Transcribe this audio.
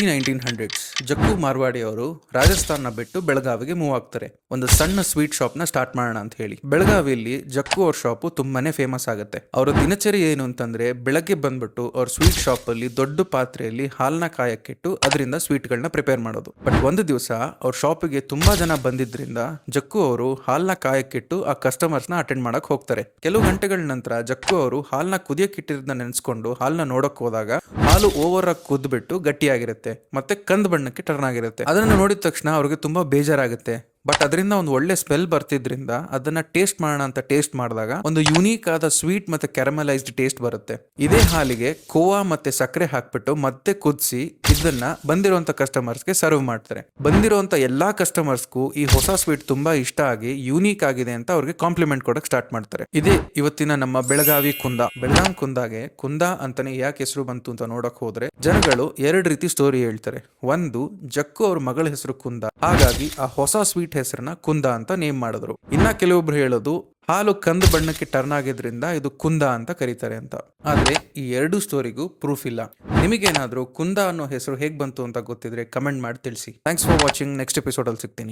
1900s ಜಗ್ಗು ಮಾರ್ವಾಡಿ ಅವರು ರಾಜಸ್ಥಾನ ಬಿಟ್ಟು ಬೆಳಗಾವಿಗೆ ಮೂವ್ ಆಗ್ತಾರೆ. ಒಂದು ಸಣ್ಣ ಸ್ವೀಟ್ ಶಾಪ್ ನ ಸ್ಟಾರ್ಟ್ ಮಾಡೋಣ ಅಂತ ಹೇಳಿ. ಬೆಳಗಾವಿಯಲ್ಲಿ ಜಗ್ಗು ಅವ್ರ ಶಾಪ್ ತುಂಬಾನೇ ಫೇಮಸ್ ಆಗುತ್ತೆ. ಅವರ ದಿನಚರಿ ಏನು ಅಂತಂದ್ರೆ ಬೆಳಗ್ಗೆ ಬಂದ್ಬಿಟ್ಟು ಅವ್ರ ಸ್ವೀಟ್ ಶಾಪ್ ಅಲ್ಲಿ ದೊಡ್ಡ ಪಾತ್ರೆಯಲ್ಲಿ ಹಾಲ್ನ ಕಾಯಕ್ಕಿಟ್ಟು ಅದರಿಂದ ಸ್ವೀಟ್ ಗಳನ್ನ ಪ್ರಿಪೇರ್ ಮಾಡೋದು. ಬಟ್ ಒಂದು ದಿವಸ ಅವ್ರ ಶಾಪಿಗೆ ತುಂಬಾ ಜನ ಬಂದಿದ್ರಿಂದ ಜಗ್ಗು ಅವರು ಹಾಲ್ನ ಕಾಯಕ್ಕಿಟ್ಟು ಆ ಕಸ್ಟಮರ್ಸ್ ನ ಅಟೆಂಡ್ ಮಾಡಕ್ ಹೋಗ್ತಾರೆ. ಕೆಲವು ಗಂಟೆಗಳ ನಂತರ ಜಗ್ಗು ಅವರು ಹಾಲ್ನ ಕುದಿಯಕ್ಕಿಟ್ಟಿರೋದನ್ನ ನೆನೆಸ್ಕೊಂಡು ಹಾಲ್ನ ನೋಡಕ್ ಹೋದಾಗ ಹಾಲು ಓವರ್ ಆಗಿ ಕುದ್ಬಿಟ್ಟು ಗಟ್ಟಿಯಾಗಿರುತ್ತೆ ಮತ್ತೆ ಕಂದು ಬಣ್ಣಕ್ಕೆ ಟರ್ನ್ ಆಗಿರುತ್ತೆ. ಅದನ್ನ ನೋಡಿದ ತಕ್ಷಣ ಅವ್ರಿಗೆ ತುಂಬಾ ಬೇಜಾರಾಗುತ್ತೆ. ಬಟ್ ಅದರಿಂದ ಒಂದು ಒಳ್ಳೆ ಸ್ಮೆಲ್ ಬರ್ತಿದ್ರಿಂದ ಅದನ್ನ ಟೇಸ್ಟ್ ಮಾಡೋಣ ಅಂತ ಟೇಸ್ಟ್ ಮಾಡಿದಾಗ ಒಂದು ಯುನೀಕ್ ಆದ ಸ್ವೀಟ್ ಮತ್ತೆ ಕ್ಯಾರಮಲೈಸ್ಡ್ ಟೇಸ್ಟ್ ಬರುತ್ತೆ. ಇದೇ ಹಾಲಿಗೆ ಕೋವಾ ಮತ್ತೆ ಸಕ್ಕರೆ ಹಾಕ್ಬಿಟ್ಟು ಮತ್ತೆ ಕುದಿಸಿ ಇದನ್ನ ಬಂದಿರುವಂತ ಕಸ್ಟಮರ್ಸ್ಗೆ ಸರ್ವ್ ಮಾಡ್ತಾರೆ. ಬಂದಿರುವಂತ ಎಲ್ಲಾ ಕಸ್ಟಮರ್ಸ್ಗೂ ಈ ಹೊಸ ಸ್ವೀಟ್ ತುಂಬಾ ಇಷ್ಟ ಆಗಿ ಯೂನಿಕ್ ಆಗಿದೆ ಅಂತ ಅವ್ರಿಗೆ ಕಾಂಪ್ಲಿಮೆಂಟ್ ಕೊಡಕ್ ಸ್ಟಾರ್ಟ್ ಮಾಡ್ತಾರೆ. ಇದೇ ಇವತ್ತಿನ ನಮ್ಮ ಬೆಳಗಾವಿ ಕುಂದ. ಬೆಳಗಾಂ ಕುಂದಾಗೆ ಕುಂದ ಅಂತಾನೆ ಯಾಕೆ ಹೆಸರು ಬಂತು ಅಂತ ನೋಡಕ್ ಹೋದ್ರೆ ಜನಗಳು ಎರಡು ರೀತಿ ಸ್ಟೋರಿ ಹೇಳ್ತಾರೆ. ಒಂದು, ಜಗ್ಗು ಅವ್ರ ಮಗಳ ಹೆಸರು ಕುಂದ, ಹಾಗಾಗಿ ಆ ಹೊಸ ಸ್ವೀಟ್ ಹೆಸರನ್ನ ಕುಂದ ಅಂತ ನೇಮ್ ಮಾಡಿದ್ರು. ಇನ್ನ ಕೆಲವೊಬ್ರು ಹೇಳೋದು ಹಾಲು ಕಂದು ಬಣ್ಣಕ್ಕೆ ಟರ್ನ್ ಆಗಿದ್ರಿಂದ ಇದು ಕುಂದ ಅಂತ ಕರೀತಾರೆ ಅಂತ. ಆದ್ರೆ ಈ ಎರಡು ಸ್ಟೋರಿಗೂ ಪ್ರೂಫ್ ಇಲ್ಲ. ನಿಮಗೇನಾದ್ರೂ ಕುಂದ ಅನ್ನೋ ಹೆಸರು ಹೇಗ್ ಬಂತು ಅಂತ ಗೊತ್ತಿದ್ರೆ ಕಮೆಂಟ್ ಮಾಡಿ ತಿಳಿಸಿ. Thanks for watching. Next episode ಅಲ್ಲಿ ಸಿಗ್ತೀನಿ.